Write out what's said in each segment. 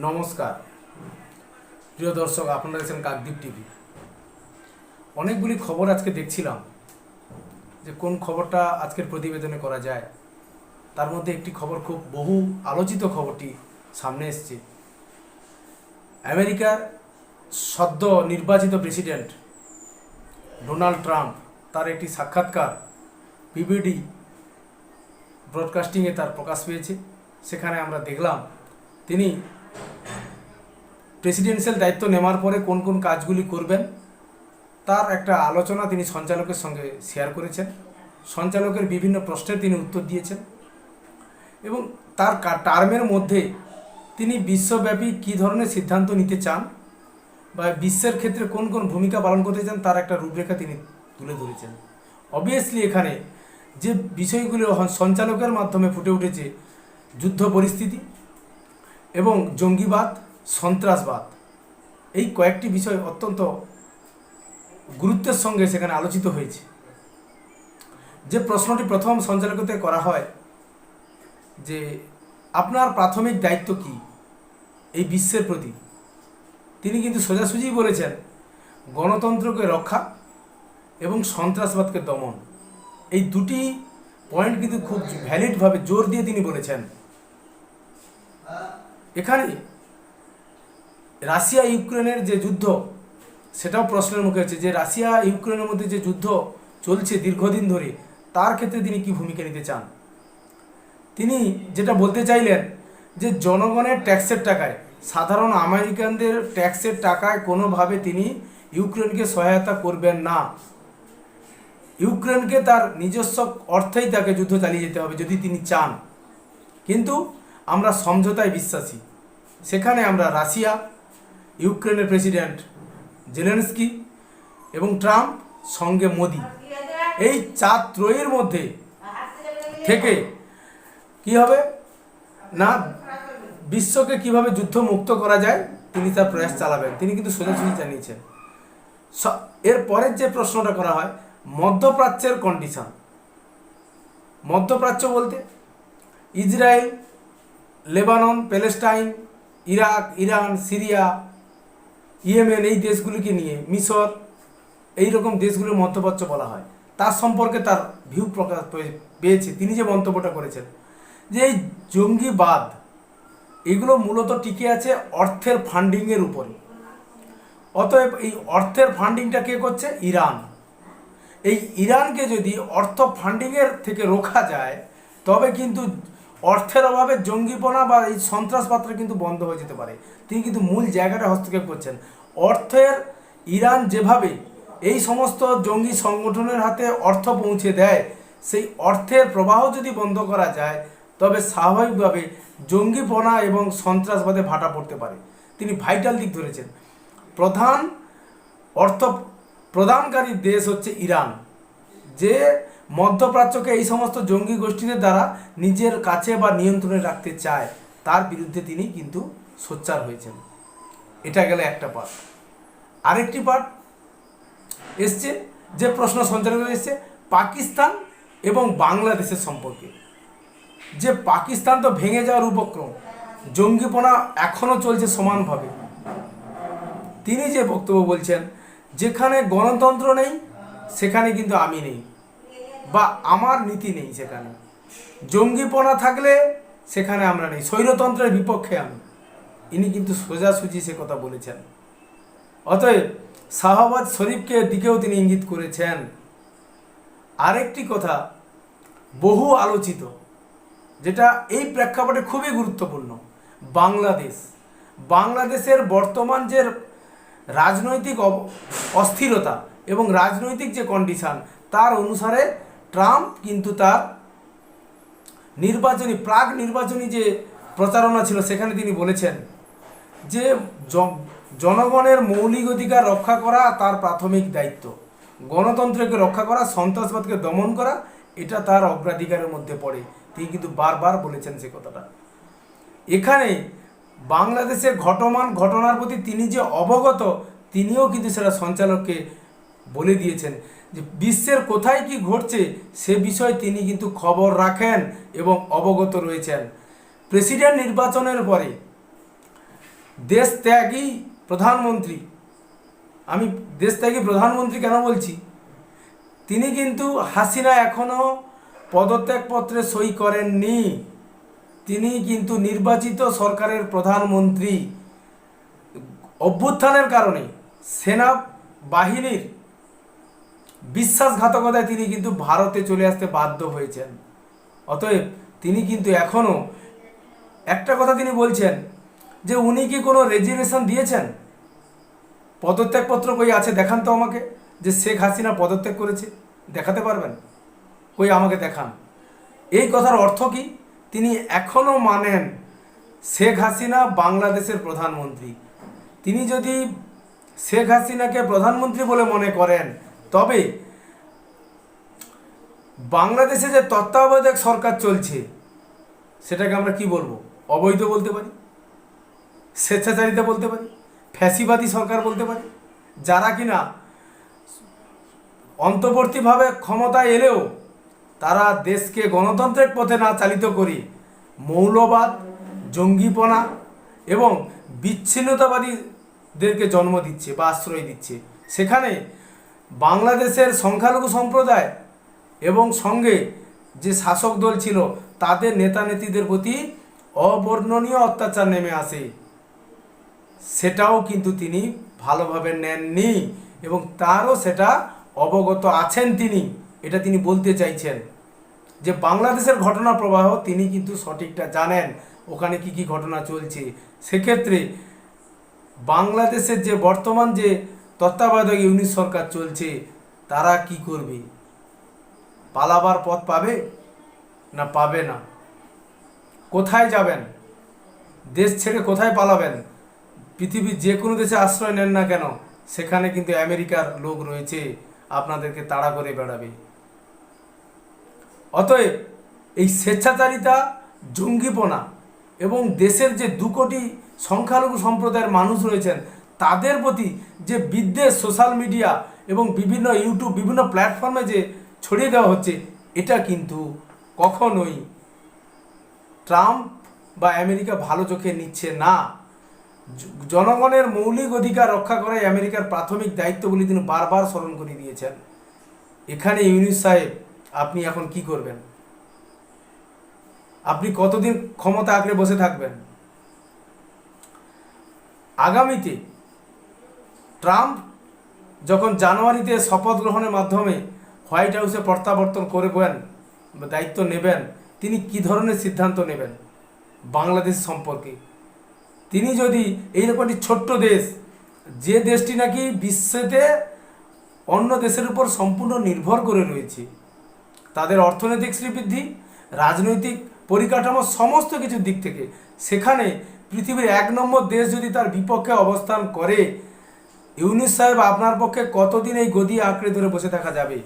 নমস্কার প্রিয় দর্শক, আপনারা দেখছেন কাকদ্বীপ টিভি। অনেকগুলি খবর আজকে দেখছিলাম যে কোন খবরটা আজকের প্রতিবেদনে করা যায়। তার মধ্যে একটি খবর, খুব বহু আলোচিত খবরটি সামনে এসছে। আমেরিকার সদ্য নির্বাচিত প্রেসিডেন্ট ডোনাল্ড ট্রাম্প তার একটি সাক্ষাৎকার পিবিডি ব্রডকাস্টিংয়ে তার প্রকাশ পেয়েছে। সেখানে আমরা দেখলাম তিনি প্রেসিডেন্সিয়াল দায়িত্ব নেওয়ার পরে কোন কোন কাজগুলি করবেন তার একটা আলোচনা তিনি সঞ্চালকের সঙ্গে শেয়ার করেছেন। সঞ্চালকের বিভিন্ন প্রশ্নের তিনি উত্তর দিয়েছেন এবং তার টার্মের মধ্যে তিনি বিশ্বব্যাপী কী ধরনের সিদ্ধান্ত নিতে চান বা বিশ্বের ক্ষেত্রে কোন কোন ভূমিকা পালন করতে চান তার একটা রূপরেখা তিনি তুলে ধরেছেন। অবভিয়াসলি এখানে যে বিষয়গুলো সঞ্চালকের মাধ্যমে ফুটে উঠেছে, যুদ্ধ পরিস্থিতি এবং জঙ্গিবাদ, সন্ত্রাসবাদ, এই কয়েকটি বিষয় অত্যন্ত গুরুত্বের সঙ্গে সেখানে আলোচিত হয়েছে। যে প্রশ্নটি প্রথম সঞ্চালকতে করা হয় যে আপনার প্রাথমিক দায়িত্ব কি এই বিশ্বের প্রতি, তিনি কিন্তু সোজাসুজি বলেছেন গণতন্ত্রকে রক্ষা এবং সন্ত্রাসবাদকে দমন। এই দুটি পয়েন্ট কিন্তু খুব ভ্যালিডভাবে জোর দিয়ে তিনি বলেছেন। এখানে রাশিয়া ইউক্রেনের যে যুদ্ধ, সেটাও প্রশ্নের মুখে আছে যে রাশিয়া ইউক্রেনের মধ্যে যে যুদ্ধ চলছে দীর্ঘদিন ধরে, তার ক্ষেত্রে তিনি কি ভূমিকা নিতে চান। তিনি যেটা বলতে চাইলেন যে জনগণের ট্যাক্সের টাকায়, সাধারণ আমেরিকানদের ট্যাক্সের টাকায় কোনোভাবে তিনি ইউক্রেনকে সহায়তা করবেন না। ইউক্রেনকে তার নিজস্ব অর্থেই তাকে যুদ্ধ চালিয়ে যেতে হবে যদি তিনি চান। কিন্তু আমরা সমঝোতায় বিশ্বাসী। সেখানে আমরা রাশিয়া, ইউক্রেনের প্রেসিডেন্ট জেলেনস্কি এবং ট্রাম্প, সঙ্গে মোদি, এই চার ত্রয়ীর মধ্যে থেকে কি হবে না, বিশ্বকে কিভাবে যুদ্ধ মুক্ত করা যায় তিনি তার প্রয়াস চালাবেন। তিনি কিন্তু সোজাসুজি জানিয়েছেন। এর পরের যে প্রশ্নটা করা হয় মধ্যপ্রাচ্যের কন্ডিশন। মধ্যপ্রাচ্য বলতে Israel, Lebanon, Palestine, Iraq, Iran, Syria, Yemen, এই দেশগুলিকে নিয়ে, মিশর, এই রকম দেশগুলির মধ্যপ্রাচ্য বলা হয়। তার সম্পর্কে তার ভিউ প্রকাশ পেয়েছে। তিনি যে মন্তব্যটা করেছেন যে এই জঙ্গিবাদ এগুলো মূলত টিকে আছে অর্থের ফান্ডিংয়ের উপরে। অতএব এই অর্থের ফান্ডিংটা কে করছে? ইরান। এই ইরানকে যদি অর্থ ফান্ডিংয়ের থেকে রোখা যায় তবে কিন্তু অর্থের অভাবে জঙ্গিপনা বা এই সন্ত্রাসবাদটা কিন্তু বন্ধ হয়ে যেতে পারে। তিনি কিন্তু মূল জায়গাটা হস্তক্ষেপ করছেন। অর্থের ইরান যেভাবে এই সমস্ত জঙ্গি সংগঠনের হাতে অর্থ পৌঁছে দেয়, সেই অর্থের প্রবাহ যদি বন্ধ করা যায় তবে স্বাভাবিকভাবে জঙ্গিপনা এবং সন্ত্রাসবাদে ভাটা পড়তে পারে। তিনি ভাইটাল দিক ধরেছেন। প্রধান অর্থ প্রদানকারী দেশ হচ্ছে ইরান, যে মধ্যপ্রাচ্যকে এই সমস্ত জঙ্গি গোষ্ঠীদের দ্বারা নিজের কাছে বা নিয়ন্ত্রণে রাখতে চায়। তার বিরুদ্ধে তিনি কিন্তু সোচ্চার হয়েছেন। এটা গেলে একটা পার্ট। আরেকটি পার্ট এসছে, যে প্রশ্ন সঞ্চালিত এসছে পাকিস্তান এবং বাংলাদেশের সম্পর্কে। যে পাকিস্তান তো ভেঙে যাওয়ার উপক্রম, জঙ্গিপনা এখনও চলছে সমানভাবে। তিনি যে বক্তব্য বলছেন যেখানে গণতন্ত্র নেই সেখানে কিন্তু আমি নেই বা আমার নীতি নেই, সেখানে জঙ্গিপনা থাকলে সেখানে আমরা নেই, স্বৈরতন্ত্রের বিপক্ষে আমি। ইনি কিন্তু সোজাসুজি সে কথা বলেছেন। অতএব শাহবাজ শরীফকে দিকেও তিনি ইঙ্গিত করেছেন। আরেকটি কথা বহু আলোচিত, যেটা এই প্রেক্ষাপটে খুবই গুরুত্বপূর্ণ, বাংলাদেশের বর্তমান যে রাজনৈতিক অস্থিরতা এবং রাজনৈতিক যে কন্ডিশন, তার অনুসারে ট্রাম্প কিন্তু তার প্রাক নির্বাচনী যে প্রচারণা ছিল সেখানে তিনি বলেছেন যে জনগণের মৌলিক অধিকার রক্ষা করা তার প্রাথমিক দায়িত্ব, গণতন্ত্রকে রক্ষা করা, সন্ত্রাসবাদকে দমন করা, এটা তার অগ্রাধিকারের মধ্যে পড়ে। তিনি কিন্তু বারবার বলেছেন সে কথাটা। এখানে বাংলাদেশের ঘটনার প্রতি তিনি যে অবগত, তিনিও কিন্তু সেটা সঞ্চালককে বলে দিয়েছেন যে বিশ্বের কোথায় কি ঘটছে সে বিষয়ে তিনি কিন্তু খবর রাখেন এবং অবগত রয়েছেন। প্রেসিডেন্ট নির্বাচনের পরে দেশত্যাগী প্রধানমন্ত্রী। আমি দেশত্যাগী প্রধানমন্ত্রী কেন বলছি, তিনি কিন্তু হাসিনা এখনও পদত্যাগপত্রে সই করেননি। তিনি কিন্তু নির্বাচিত সরকারের প্রধানমন্ত্রী। অভ্যুত্থানের কারণে সেনা বাহিনীর বিশ্বাসঘাতকতায় তিনি কিন্তু ভারতে চলে আসতে বাধ্য হয়েছেন। অতএব তিনি কিন্তু এখনও একটা কথা তিনি বলছেন যে উনি কি কোনো রেজিগনেশন দিয়েছেন, পদত্যাগপত্র কই আছে দেখান তো আমাকে, যে শেখ হাসিনা পদত্যাগ করেছে, দেখাতে পারবেন? কই আমাকে দেখান। এই কথার অর্থ কি, তিনি এখনও মানেন শেখ হাসিনা বাংলাদেশের প্রধানমন্ত্রী। তিনি যদি শেখ হাসিনাকে প্রধানমন্ত্রী বলে মনে করেন, তবে বাংলাদেশে যে তত্ত্বাবধায়ক সরকার চলছে সেটাকে আমরা কি বলবো? অবৈধ বলতে পারি, স্বেচ্ছাচারিতা বলতে পারি, ফ্যাসিবাদী সরকার বলতে পারি, যারা কিনা অন্তর্বর্তীভাবে ক্ষমতায় এলেও তারা দেশকে গণতন্ত্রের পথে না চালিত করে মৌলবাদ, জঙ্গিপনা এবং বিচ্ছিন্নতাবাদীদেরকে জন্ম দিচ্ছে বা আশ্রয় দিচ্ছে। সেখানে বাংলাদেশের সংখ্যালঘু সম্প্রদায় এবং সঙ্গে যে শাসক দল ছিল তাদের নেতা নেত্রীদের প্রতি অবর্ণনীয় অত্যাচার নেমে আসে। সেটাও কিন্তু তিনি ভালোভাবে নেননি এবং তারও সেটা অবগত আছেন তিনি। এটা তিনি বলতে চাইছেন যে বাংলাদেশের ঘটনা প্রবাহ তিনি কিন্তু সঠিকটা জানেন, ওখানে কি কি ঘটনা চলছে। সেক্ষেত্রে বাংলাদেশের যে বর্তমান যে তত্ত্বাবধায়ক ইউনিট সরকার চলছে তারা কি করবে? পালাবার পথ পাবে না পাবে না? কোথায় যাবেন? দেশ ছেড়ে কোথায় পালাবেন? পৃথিবীর যে কোনো দেশে আশ্রয় নেন না কেন, সেখানে কিন্তু আমেরিকার লোক রয়েছে, আপনাদেরকে তাড়া করে বেড়াবে। অতএব এই স্বেচ্ছাচারিতা, জঙ্গিপনা এবং দেশের যে 2 কোটি সংখ্যালঘু সম্প্রদায়ের মানুষ রয়েছেন তাদের প্রতি যে বিদ্বেষ সোশ্যাল মিডিয়া এবং বিভিন্ন ইউটিউব বিভিন্ন প্ল্যাটফর্মে যে ছড়িয়ে দেওয়া হচ্ছে, এটা কিন্তু কখনোই ট্রাম্প বা আমেরিকা ভালো চোখে নিচ্ছে না। জনগণের মৌলিক অধিকার রক্ষা করাই আমেরিকার প্রাথমিক দায়িত্ব বলে তিনি বারবার স্মরণ করে দিয়েছেন। এখানে ইউনূস সাহেব আপনি এখন কি করবেন? আপনি কতদিন ক্ষমতা আঁকড়ে বসে থাকবেন? আগামীতে ট্রাম্প যখন জানুয়ারিতে শপথ গ্রহণের মাধ্যমে হোয়াইট হাউসে প্রত্যাবর্তন করবেন, দায়িত্ব নেবেন, তিনি কি ধরনের সিদ্ধান্ত নেবেন বাংলাদেশ সম্পর্কে? তিনি যদি এইরকম একটি ছোট্ট দেশ, যে দেশটি নাকি বিশ্বতে অন্য দেশের উপর সম্পূর্ণ নির্ভর করে রয়েছে, তাদের অর্থনৈতিক শ্রীবৃদ্ধি, রাজনৈতিক পরিকাঠামো সমস্ত কিছুর দিক থেকে, সেখানে পৃথিবীর 1 নম্বর দেশ যদি তার বিপক্ষে অবস্থান করে, ইউনূস সাহেব আপনার পক্ষে কতদিন এই গদি আঁকড়ে ধরে বসে থাকা যাবে?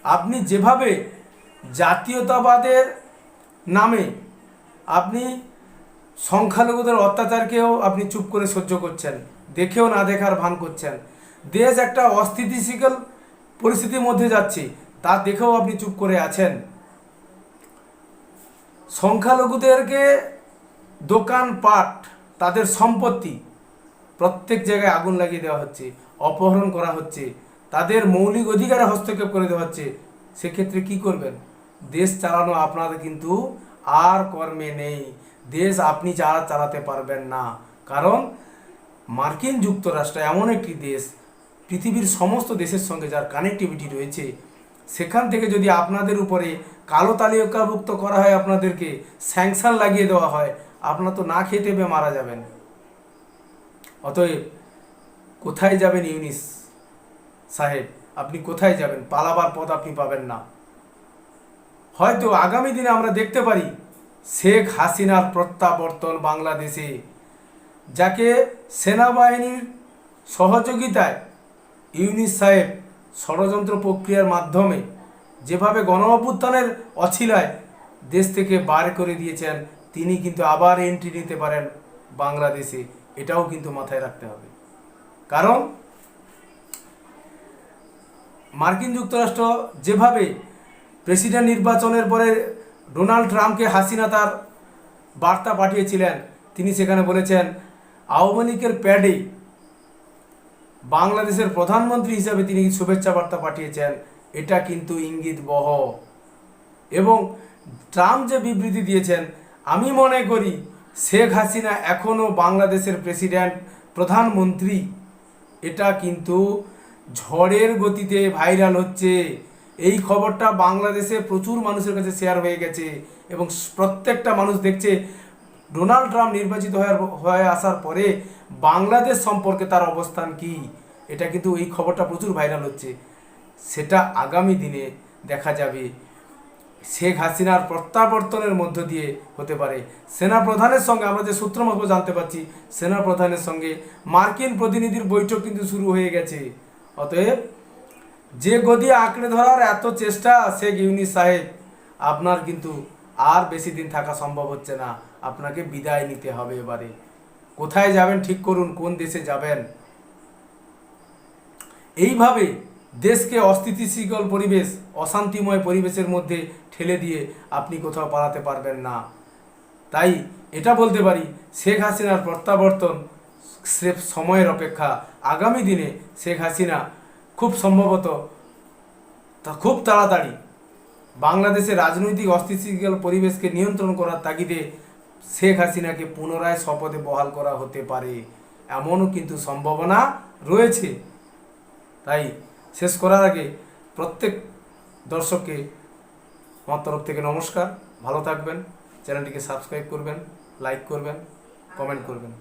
আপনি যেভাবে জাতীয়তাবাদের নামে আপনি সংখ্যালঘুদের অত্যাচারকেও আপনি চুপ করে সহ্য করছেন, দেখেও না দেখার ভান করছেন, দেশ একটা অস্থিতিশীল পরিস্থিতির মধ্যে যাচ্ছে তা দেখেও আপনি চুপ করে আছেন, সংখ্যালঘুদেরকে দোকানপাট, তাদের সম্পত্তি প্রত্যেক জায়গায় আগুন লাগিয়ে দেওয়া হচ্ছে, অপহরণ করা হচ্ছে, তাদের মৌলিক অধিকারে হস্তক্ষেপ করে দেওয়া হচ্ছে। সেক্ষেত্রে কি করবেন? দেশ চালানো আপনাদের কিন্তু আর কর্মে নেই। দেশ আপনি চালাতে পারবেন না, কারণ মার্কিন যুক্তরাষ্ট্র এমন একটি দেশ, পৃথিবীর সমস্ত দেশের সঙ্গে যার কানেক্টিভিটি রয়েছে, সেখান থেকে যদি আপনাদের উপরে কালো তালিকাভুক্ত করা হয়, আপনাদেরকে স্যাংশন লাগিয়ে দেওয়া হয়, আপনারা তো না খেতে পেয়ে মারা যাবেন। অতএব কোথায় যাবেন ইউনূস সাহেব? আপনি কোথায় যাবেন? পালাবার পথ আপনি পাবেন না। হয়তো আগামী দিনে আমরা দেখতে পারি শেখ হাসিনার প্রত্যাবর্তন বাংলাদেশে, যাকে সেনাবাহিনীর সহযোগিতায় ইউনূস সাহেব ষড়যন্ত্র প্রক্রিয়ার মাধ্যমে যেভাবে গণ অভ্যুত্থানের অছিলায় দেশ থেকে বার করে দিয়েছেন, তিনি কিন্তু আবার এন্ট্রি নিতে পারেন বাংলাদেশে। এটাও কিন্তু মাথায় রাখতে হবে, কারণ মার্কিন যুক্তরাষ্ট্র যেভাবে প্রেসিডেন্ট নির্বাচনের পরে ডোনাল্ড ট্রাম্পকে হাসিনা তার বার্তা পাঠিয়েছিলেন, তিনি সেখানে বলেছেন আওয়ামী লীগের প্যাডে বাংলাদেশের প্রধানমন্ত্রী হিসাবে তিনি শুভেচ্ছা বার্তা পাঠিয়েছেন, এটা কিন্তু ইঙ্গিতবহ। এবং ট্রাম্প যে বিবৃতি দিয়েছেন, আমি মনে করি শেখ হাসিনা এখনও বাংলাদেশের প্রেসিডেন্ট, প্রধানমন্ত্রী। এটা কিন্তু ঝড়ের গতিতে ভাইরাল হচ্ছে। এই খবরটা বাংলাদেশে প্রচুর মানুষের কাছে শেয়ার হয়ে গেছে এবং প্রত্যেকটা মানুষ দেখছে ডোনাল্ড ট্রাম্প নির্বাচিত হয়ে আসার পরে বাংলাদেশ সম্পর্কে তার অবস্থান কি। এটা কিন্তু এই খবরটা প্রচুর ভাইরাল হচ্ছে। সেটা আগামী দিনে দেখা যাবে। শেখ হাসিনার প্রত্যাবর্তনের মধ্য দিয়ে হতে পারে। সেনাপ্রধানের সঙ্গে আমরা যে সূত্র মারফত জানতে পারছি, সেনাপ্রধানের সঙ্গে মার্কিন প্রতিনিধির বৈঠক কিন্তু শুরু হয়ে গেছে। অতএব যে গদি আঁকড়ে ধরার এত চেষ্টা শেখ ইউনূস সাহেব, আপনার কিন্তু আর বেশি দিন থাকা সম্ভব হচ্ছে না। আপনাকে বিদায় নিতে হবে এবারে। কোথায় যাবেন ঠিক করুন, কোন দেশে যাবেন। এইভাবে দেশকে অস্থিতিশীল পরিবেশ, অশান্তিময় পরিবেশের মধ্যে ঠেলে দিয়ে আপনি কোথাও পালাতে পারবেন না। তাই এটা বলতে পারি, শেখ হাসিনার প্রত্যাবর্তন স্রেফ সময়ের অপেক্ষা। আগামী দিনে শেখ হাসিনা খুব সম্ভবত খুব তাড়াতাড়ি বাংলাদেশের রাজনৈতিক অস্থিতিশীল পরিবেশকে নিয়ন্ত্রণ করার তাগিদে শেখ হাসিনাকে পুনরায় শপথে বহাল করা হতে পারে, এমনও কিন্তু সম্ভাবনা রয়েছে। তাই শেষ করার আগে প্রত্যেক দর্শককে আমার তরফ থেকে নমস্কার। ভালো থাকবেন, চ্যানেলটিকে সাবস্ক্রাইব করবেন, লাইক করবেন, কমেন্ট করবেন।